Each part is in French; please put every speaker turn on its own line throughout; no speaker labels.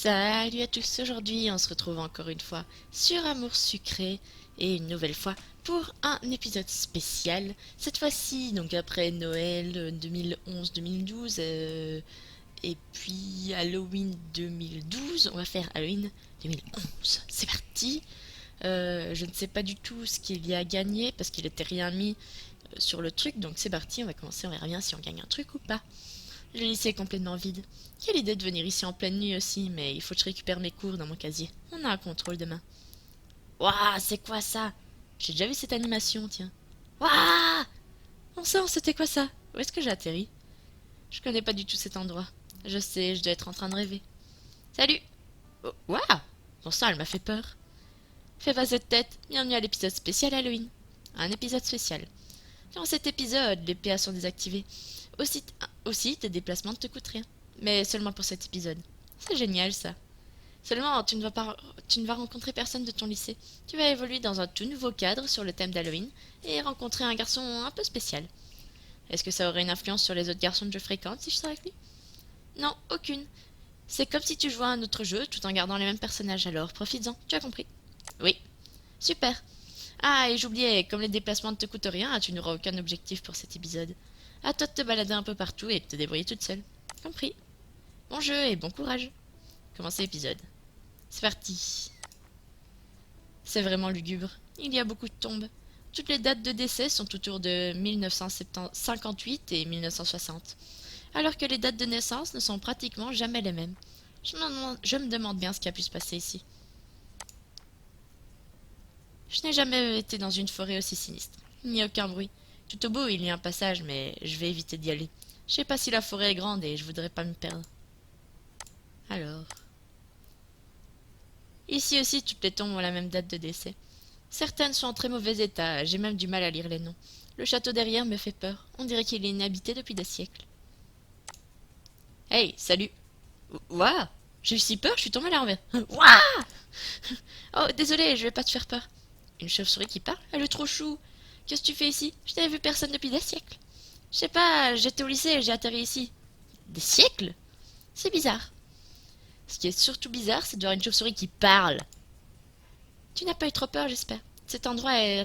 Salut à tous, aujourd'hui on se retrouve encore une fois sur Amour Sucré et une nouvelle fois pour un épisode spécial. Cette fois-ci, donc après Noël 2011-2012 et puis Halloween 2012, on va faire Halloween 2011. C'est parti. Je ne sais pas du tout ce qu'il y a gagné parce qu'il n'était rien mis sur le truc, donc c'est parti, on va commencer, on verra bien si on gagne un truc ou pas. Le lycée est complètement vide. Quelle idée de venir ici en pleine nuit aussi, mais il faut que je récupère mes cours dans mon casier. On a un contrôle demain. Waouh, c'est quoi ça? J'ai déjà vu cette animation, tiens. Waouh! Bon sang, c'était quoi ça? Où est-ce que j'ai atterri? Je connais pas du tout cet endroit. Je sais, je dois être en train de rêver. Salut! Oh, waouh! Bon sang, elle m'a fait peur. Fais pas cette tête, bienvenue à l'épisode spécial Halloween. Un épisode spécial. Dans cet épisode, les PA sont désactivés. Aussi, tes déplacements ne te coûtent rien. Mais seulement pour cet épisode. C'est génial ça. Seulement, tu ne vas rencontrer personne de ton lycée. Tu vas évoluer dans un tout nouveau cadre sur le thème d'Halloween et rencontrer un garçon un peu spécial. Est-ce que ça aurait une influence sur les autres garçons que je fréquente si je serais avec lui? Non, aucune. C'est comme si tu jouais à un autre jeu tout en gardant les mêmes personnages, alors profites-en, tu as compris. Oui, super. Ah, et j'oubliais, comme les déplacements ne te coûtent rien, tu n'auras aucun objectif pour cet épisode. À toi de te balader un peu partout et de te débrouiller toute seule. Compris. Bon jeu et bon courage. Commencez l'épisode. C'est parti. C'est vraiment lugubre. Il y a beaucoup de tombes. Toutes les dates de décès sont autour de 1958 et 1960, alors que les dates de naissance ne sont pratiquement jamais les mêmes. Je me demande bien ce qui a pu se passer ici. Je n'ai jamais été dans une forêt aussi sinistre. Il n'y a aucun bruit. Tout au bout, il y a un passage, mais je vais éviter d'y aller. Je sais pas si la forêt est grande et je voudrais pas me perdre. Alors... Ici aussi, toutes les tombes ont la même date de décès. Certaines sont en très mauvais état, j'ai même du mal à lire les noms. Le château derrière me fait peur. On dirait qu'il est inhabité depuis des siècles. Hey, salut. Ouah, j'ai eu si peur, je suis tombée à l'envers. Ouah. Oh, désolé, je vais pas te faire peur. Une chauve-souris qui parle? Elle est trop chou. Qu'est-ce que tu fais ici? Je n'avais vu personne depuis des siècles. Je sais pas, j'étais au lycée et j'ai atterri ici. Des siècles? C'est bizarre. Ce qui est surtout bizarre, c'est de voir une chauve-souris qui parle. Tu n'as pas eu trop peur, j'espère. Cet endroit a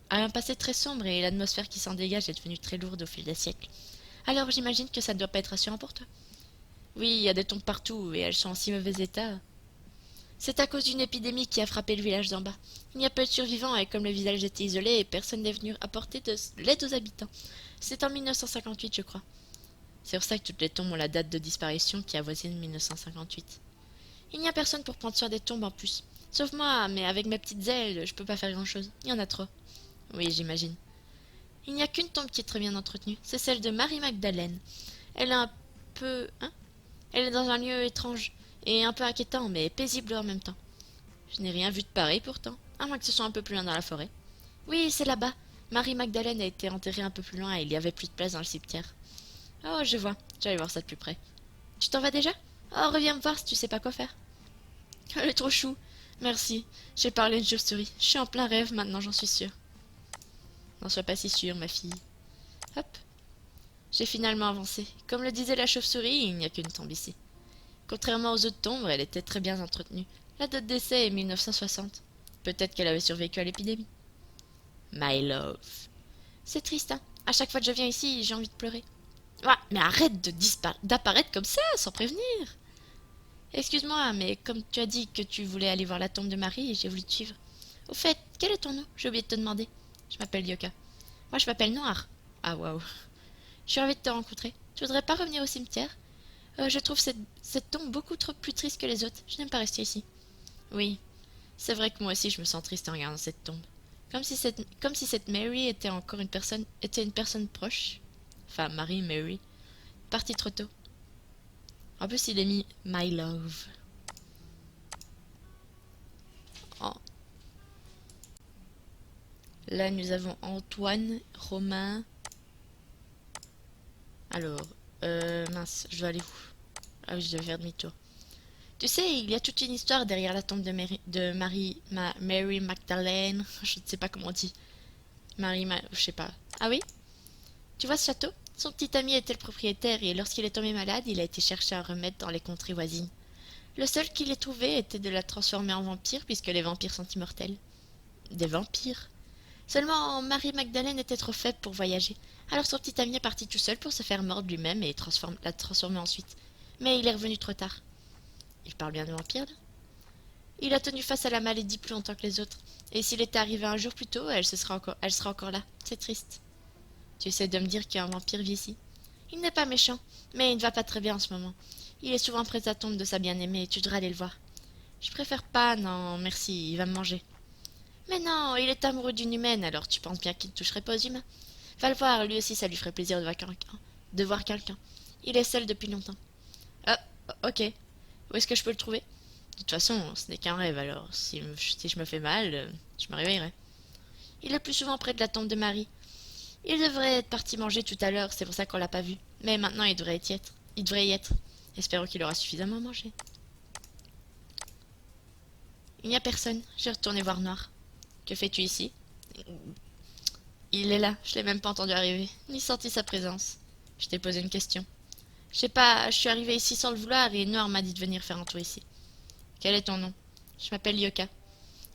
un passé très sombre et l'atmosphère qui s'en dégage est devenue très lourde au fil des siècles. Alors j'imagine que ça ne doit pas être rassurant pour toi. Oui, il y a des tombes partout et elles sont en si mauvais état. C'est à cause d'une épidémie qui a frappé le village d'en bas. Il n'y a pas de survivants et comme le village était isolé, personne n'est venu apporter de l'aide aux habitants. C'est en 1958, je crois. C'est pour ça que toutes les tombes ont la date de disparition qui avoisine 1958. Il n'y a personne pour prendre soin des tombes en plus. Sauf moi, mais avec mes petites ailes, je peux pas faire grand-chose. Il y en a trop. Oui, j'imagine. Il n'y a qu'une tombe qui est très bien entretenue. C'est celle de Marie-Magdalene. Elle est un peu... Hein? Elle est dans un lieu étrange et un peu inquiétant, mais paisible en même temps. Je n'ai rien vu de pareil pourtant, à moins que ce soit un peu plus loin dans la forêt. Oui, c'est là-bas. Marie-Magdalene a été enterrée un peu plus loin et il y avait plus de place dans le cimetière. Oh, je vois. J'allais voir ça de plus près. Tu t'en vas déjà? Oh, reviens me voir si tu sais pas quoi faire. Elle est trop chou. Merci. J'ai parlé de chauve-souris. Je suis en plein rêve maintenant, j'en suis sûre. N'en sois pas si sûre, ma fille. Hop. J'ai finalement avancé. Comme le disait la chauve-souris, il n'y a qu'une tombe ici. Contrairement aux autres tombes, elle était très bien entretenue. La date d'essai est 1960. Peut-être qu'elle avait survécu à l'épidémie. My love. C'est triste, hein. À chaque fois que je viens ici, j'ai envie de pleurer. Ouais, mais arrête d'apparaître comme ça, sans prévenir. Excuse-moi, mais comme tu as dit que tu voulais aller voir la tombe de Marie, j'ai voulu te suivre. Au fait, quel est ton nom? J'ai oublié de te demander. Je m'appelle Yoka. Moi, je m'appelle Noir. Ah, waouh. Je suis ravie de te rencontrer. Tu voudrais pas revenir au cimetière? Je trouve cette tombe beaucoup trop plus triste que les autres. Je n'aime pas rester ici. Oui, c'est vrai que moi aussi je me sens triste en regardant cette tombe. Comme si cette Mary était une personne proche. Enfin, Marie Mary. Partie trop tôt. En plus, il est mis My Love. Oh. Là, nous avons Antoine, Romain. Alors, mince, je dois aller où? Ah oui, je dois faire demi-tour. Tu sais, il y a toute une histoire derrière la tombe Mary Magdalene. Je ne sais pas comment on dit. Je sais pas. Ah oui? Tu vois ce château? Son petit ami était le propriétaire et lorsqu'il est tombé malade, il a été chercher un remède dans les contrées voisines. Le seul qu'il ait trouvé était de la transformer en vampire, puisque les vampires sont immortels. Des vampires. Seulement Marie-Magdalene était trop faible pour voyager, alors son petit ami est parti tout seul pour se faire mordre lui-même et la transformer ensuite. Mais il est revenu trop tard. Il parle bien de vampires, là? Il a tenu face à la maladie plus longtemps que les autres, et s'il était arrivé un jour plus tôt, elle sera encore là. C'est triste. Tu essaies de me dire qu'un vampire vit ici? Il n'est pas méchant, mais il ne va pas très bien en ce moment. Il est souvent près de la tombe de sa bien-aimée et tu devrais aller le voir. Je préfère pas, non, merci, il va me manger. Mais non, il est amoureux d'une humaine, alors tu penses bien qu'il ne toucherait pas aux humains. Va le voir, lui aussi ça lui ferait plaisir de voir quelqu'un. Il est seul depuis longtemps. Ah, ok. Où est-ce que je peux le trouver? De toute façon, ce n'est qu'un rêve, alors si je me fais mal, je me réveillerai. Il est plus souvent près de la tombe de Marie. Il devrait être parti manger tout à l'heure, c'est pour ça qu'on l'a pas vu. Mais maintenant il devrait y être. Il devrait y être. Espérons qu'il aura suffisamment mangé. Il n'y a personne. J'ai retourné voir Noir. Que fais-tu ici? Il est là. Je l'ai même pas entendu arriver, ni senti sa présence. Je t'ai posé une question. Je sais pas, je suis arrivée ici sans le vouloir et Noir m'a dit de venir faire un tour ici. Quel est ton nom? Je m'appelle Yoka.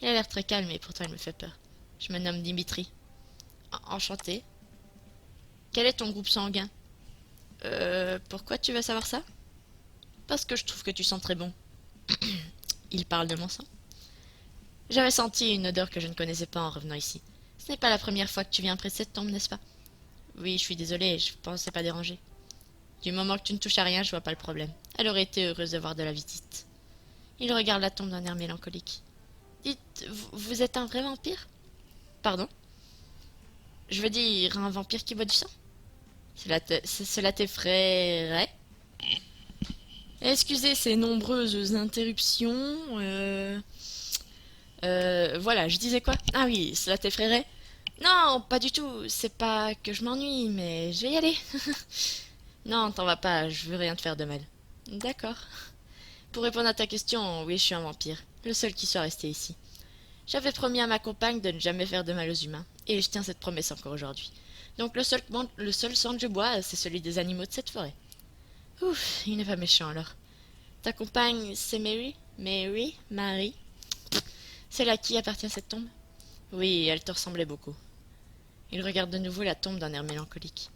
Il a l'air très calme et pourtant il me fait peur. Je me nomme Dimitri. Enchanté. Quel est ton groupe sanguin? Pourquoi tu veux savoir ça? Parce que je trouve que tu sens très bon. Il parle de mon sang. J'avais senti une odeur que je ne connaissais pas en revenant ici. Ce n'est pas la première fois que tu viens près de cette tombe, n'est-ce pas? Oui, je suis désolée, je pensais pas déranger. Du moment que tu ne touches à rien, je vois pas le problème. Elle aurait été heureuse de voir de la visite. Il regarde la tombe d'un air mélancolique. Dites, vous êtes un vrai vampire? Pardon? Je veux dire, un vampire qui boit du sang? Cela t'effraierait? Excusez ces nombreuses interruptions. Voilà, je disais quoi? Ah oui, cela t'effraierait? Non, pas du tout. C'est pas que je m'ennuie, mais je vais y aller. Non, t'en vas pas, je veux rien te faire de mal. D'accord. Pour répondre à ta question, oui, je suis un vampire. Le seul qui soit resté ici. J'avais promis à ma compagne de ne jamais faire de mal aux humains, et je tiens cette promesse encore aujourd'hui. Donc le seul sang que je bois, c'est celui des animaux de cette forêt. Ouf, il n'est pas méchant alors. Ta compagne, c'est Mary? Marie? C'est à qui appartient cette tombe? Oui, elle te ressemblait beaucoup. Il regarde de nouveau la tombe d'un air mélancolique.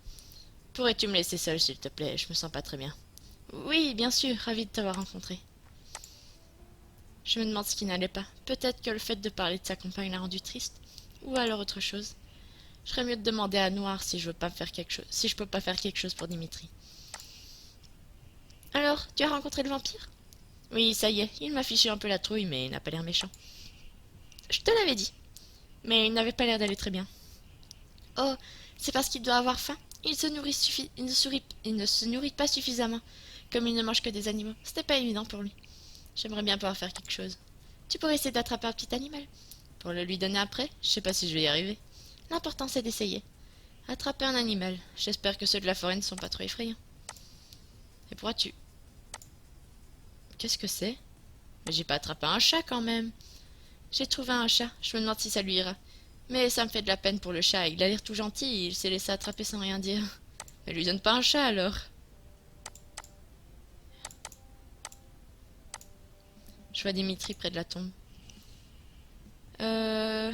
Pourrais-tu me laisser seule, s'il te plaît? Je me sens pas très bien. Oui, bien sûr, ravi de t'avoir rencontré. Je me demande ce qui n'allait pas. Peut-être que le fait de parler de sa compagne l'a rendu triste. Ou alors autre chose. Je ferais mieux de demander à Noir si je peux pas faire quelque chose pour Dimitri. Alors, tu as rencontré le vampire? Oui, ça y est, il m'a fiché un peu la trouille, mais il n'a pas l'air méchant. Je te l'avais dit. Mais il n'avait pas l'air d'aller très bien. Oh, c'est parce qu'il doit avoir faim. Il ne se nourrit pas suffisamment. Comme il ne mange que des animaux, ce n'est pas évident pour lui. J'aimerais bien pouvoir faire quelque chose. Tu pourrais essayer d'attraper un petit animal. Pour le lui donner après, je sais pas si je vais y arriver. L'important c'est d'essayer. Attraper un animal. J'espère que ceux de la forêt ne sont pas trop effrayants. Et pourquoi tu... Qu'est-ce que c'est? Mais j'ai pas attrapé un chat quand même. J'ai trouvé un chat. Je me demande si ça lui ira. Mais ça me fait de la peine pour le chat. Il a l'air tout gentil. Il s'est laissé attraper sans rien dire. Mais lui donne pas un chat alors. Je vois Dimitri près de la tombe. Euh...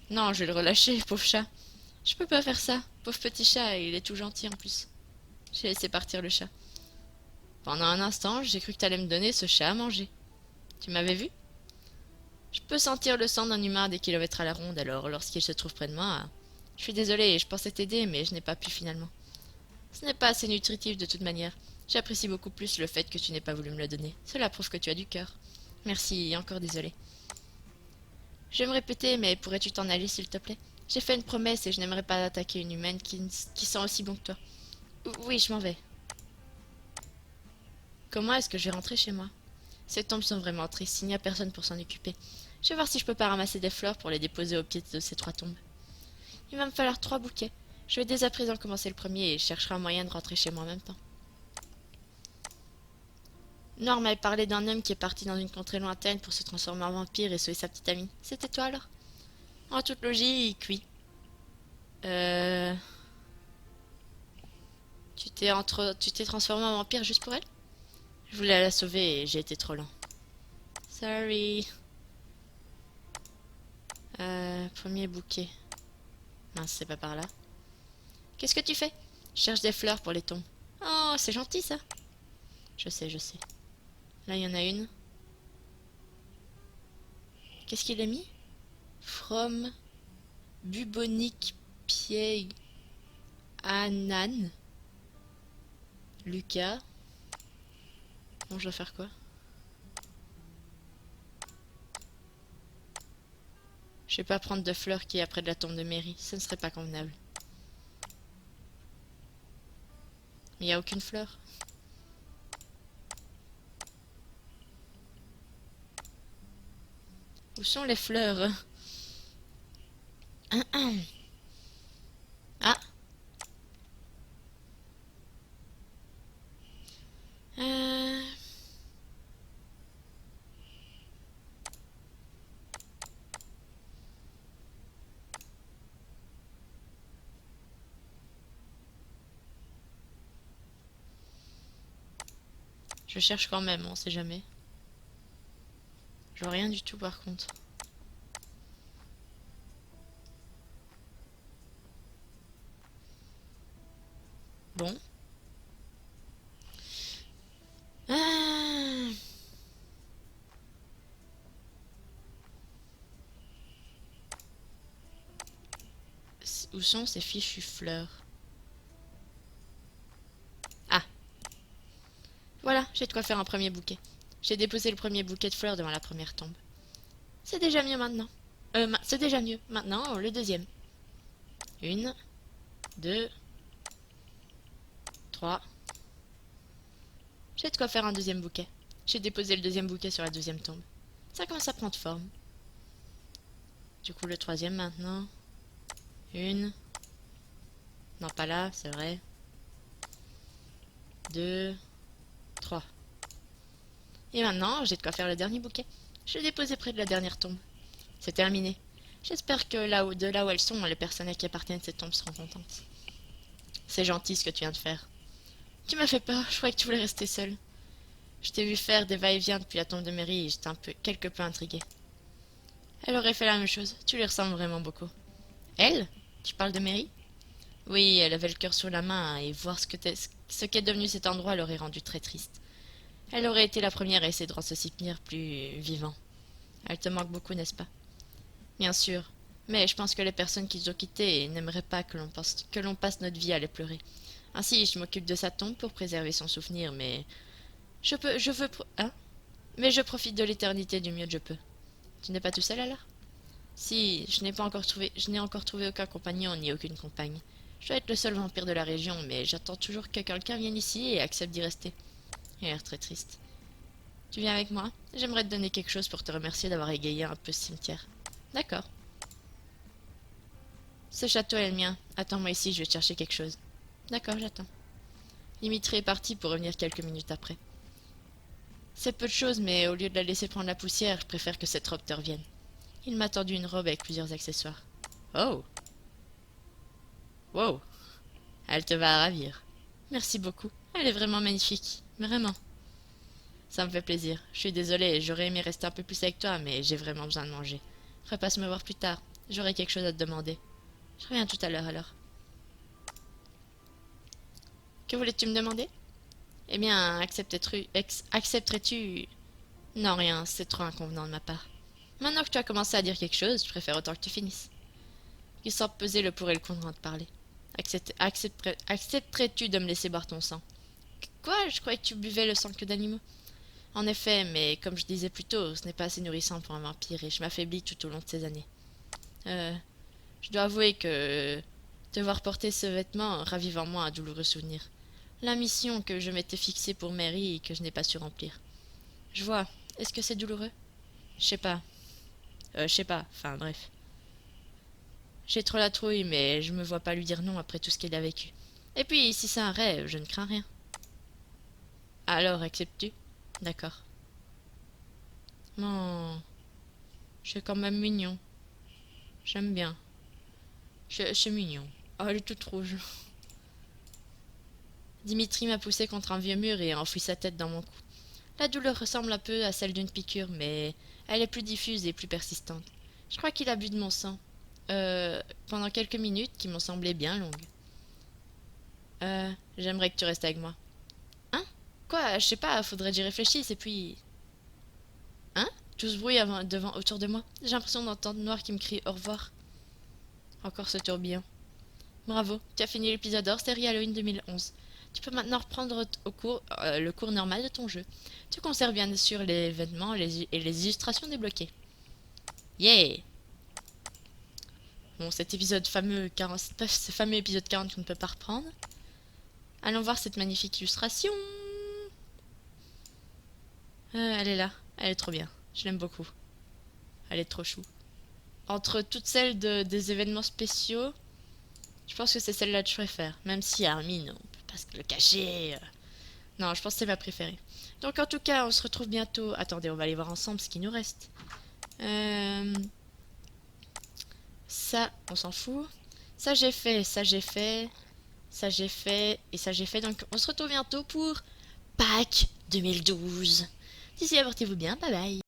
Non, je vais le relâcher, pauvre chat. Je peux pas faire ça. Pauvre petit chat, il est tout gentil en plus. J'ai laissé partir le chat. Pendant un instant, j'ai cru que t'allais me donner ce chat à manger. Tu m'avais vu? Je peux sentir le sang d'un humain des kilomètres à la ronde, alors lorsqu'il se trouve près de moi... Je suis désolée, je pensais t'aider, mais je n'ai pas pu finalement. Ce n'est pas assez nutritif de toute manière. J'apprécie beaucoup plus le fait que tu n'aies pas voulu me le donner. Cela prouve que tu as du cœur. Merci, et encore désolée. Je vais me répéter, mais pourrais-tu t'en aller, s'il te plaît? J'ai fait une promesse et je n'aimerais pas attaquer une humaine qui sent aussi bon que toi. Oui, je m'en vais. Comment est-ce que je vais rentrer chez moi? Ces tombes sont vraiment tristes, il n'y a personne pour s'en occuper. Je vais voir si je peux pas ramasser des fleurs pour les déposer au pied de ces 3 tombes. Il va me falloir 3 bouquets. Je vais dès à présent commencer le premier et je chercherai un moyen de rentrer chez moi en même temps. Noir m'avait parlé d'un homme qui est parti dans une contrée lointaine pour se transformer en vampire et sauver sa petite amie. C'était toi alors? En toute logique, oui. Tu Tu t'es transformé en vampire juste pour elle? Je voulais la sauver et j'ai été trop lent. Sorry. Premier bouquet. Mince, c'est pas par là. Qu'est-ce que tu fais? Je cherche des fleurs pour les tombes. Oh, c'est gentil ça. Je sais, je sais. Là, il y en a une. Qu'est-ce qu'il a mis? From Bubonic Pied Anan. Lucas. Bon, je dois faire quoi? Je vais pas prendre de fleurs qui est après de la tombe de Mary. Ce ne serait pas convenable. Il n'y a aucune fleur. Où sont les fleurs? Ah. Euh... Je cherche quand même, on sait jamais. Je vois rien du tout par contre. Bon. Ah. Où sont ces fichues fleurs? Ah, voilà, j'ai de quoi faire un premier bouquet. J'ai déposé le premier bouquet de fleurs devant la première tombe. C'est déjà mieux maintenant. C'est déjà mieux. Maintenant, le deuxième. Une, deux, trois. J'ai de quoi faire un deuxième bouquet. J'ai déposé le deuxième bouquet sur la deuxième tombe. Ça commence à prendre forme. Du coup, le troisième maintenant. Une. Non, pas là, c'est vrai. Deux, trois. Et maintenant, j'ai de quoi faire le dernier bouquet. Je l'ai déposé près de la dernière tombe. C'est terminé. J'espère que de là où elles sont, les personnes à qui appartiennent ces tombes seront contentes. C'est gentil ce que tu viens de faire. Tu m'as fait peur, je croyais que tu voulais rester seule. Je t'ai vu faire des va-et-vient depuis la tombe de Mary et j'étais quelque peu intriguée. Elle aurait fait la même chose, tu lui ressembles vraiment beaucoup. Elle? Tu parles de Mary? Oui, elle avait le cœur sur la main et voir ce qu'est devenu cet endroit l'aurait rendue très triste. Elle aurait été la première à essayer de rendre ce souvenir plus vivant. Elle te manque beaucoup, n'est-ce pas? Bien sûr, mais je pense que les personnes qui nous ont quittés n'aimeraient pas que l'on passe notre vie à les pleurer. Ainsi, je m'occupe de sa tombe pour préserver son souvenir, mais hein? Mais je profite de l'éternité du mieux que je peux. Tu n'es pas tout seul alors? Si, je n'ai encore trouvé aucun compagnon ni aucune compagne. Je dois être le seul vampire de la région, mais j'attends toujours que quelqu'un vienne ici et accepte d'y rester. Il a l'air très triste. Tu viens avec moi? J'aimerais te donner quelque chose pour te remercier d'avoir égayé un peu ce cimetière. D'accord. Ce château est le mien. Attends-moi ici, je vais te chercher quelque chose. D'accord, j'attends. Dimitri est parti pour revenir quelques minutes après. C'est peu de choses, mais au lieu de la laisser prendre la poussière, je préfère que cette robe te revienne. Il m'a tendu une robe avec plusieurs accessoires. Oh! Wow! Elle te va à ravir. Merci beaucoup. Elle est vraiment magnifique. Vraiment. Ça me fait plaisir. Je suis désolée, j'aurais aimé rester un peu plus avec toi, mais j'ai vraiment besoin de manger. Repasse me voir plus tard. J'aurai quelque chose à te demander. Je reviens tout à l'heure alors. Que voulais-tu me demander? Eh bien, accepterais-tu... Non, rien, c'est trop inconvenant de ma part. Maintenant que tu as commencé à dire quelque chose, je préfère autant que tu finisses. Il semble peser le pour et le contre en te parler. Accepterais-tu de me laisser boire ton sang? Quoi? Je croyais que tu buvais le sang que d'animaux. En effet, mais comme je disais plus tôt, ce n'est pas assez nourrissant pour un vampire et je m'affaiblis tout au long de ces années. Euh, je dois avouer que te voir porter ce vêtement ravive en moi un douloureux souvenir. La mission que je m'étais fixée pour Mary et que je n'ai pas su remplir. Je vois. Est-ce que c'est douloureux? Je sais pas. Je sais pas. Enfin, bref. J'ai trop la trouille, mais je me vois pas lui dire non après tout ce qu'elle a vécu. Et puis, si c'est un rêve, je ne crains rien. Alors, acceptes-tu? D'accord. Non, c'est quand même mignon. J'aime bien. C'est mignon. Oh, elle est toute rouge. Dimitri m'a poussé contre un vieux mur et a enfoui sa tête dans mon cou. La douleur ressemble un peu à celle d'une piqûre, mais elle est plus diffuse et plus persistante. Je crois qu'il a bu de mon sang. Pendant quelques minutes qui m'ont semblé bien longues. J'aimerais que tu restes avec moi. Hein? Quoi? Je sais pas, faudrait que j'y réfléchisse et puis... Hein? Tout ce bruit devant autour de moi. J'ai l'impression d'entendre Noir qui me crie au revoir. Encore ce tourbillon. Bravo, tu as fini l'épisode hors série Halloween 2011. Tu peux maintenant reprendre le cours normal de ton jeu. Tu conserves bien sûr les vêtements et les illustrations débloquées. Yeah! Bon, cet épisode fameux 40, ce fameux épisode 40 qu'on ne peut pas reprendre. Allons voir cette magnifique illustration. Elle est là, elle est trop bien. Je l'aime beaucoup. Elle est trop chou. Entre toutes celles des événements spéciaux, je pense que c'est celle-là que je préfère. Même si Armin, on peut pas se le cacher. Non, je pense que c'est ma préférée. Donc en tout cas, on se retrouve bientôt. Attendez, on va aller voir ensemble ce qui nous reste. Ça, on s'en fout. Ça j'ai fait, ça j'ai fait, ça j'ai fait, et ça j'ai fait. Donc on se retrouve bientôt pour Pâques 2012. D'ici là, portez-vous bien, bye bye.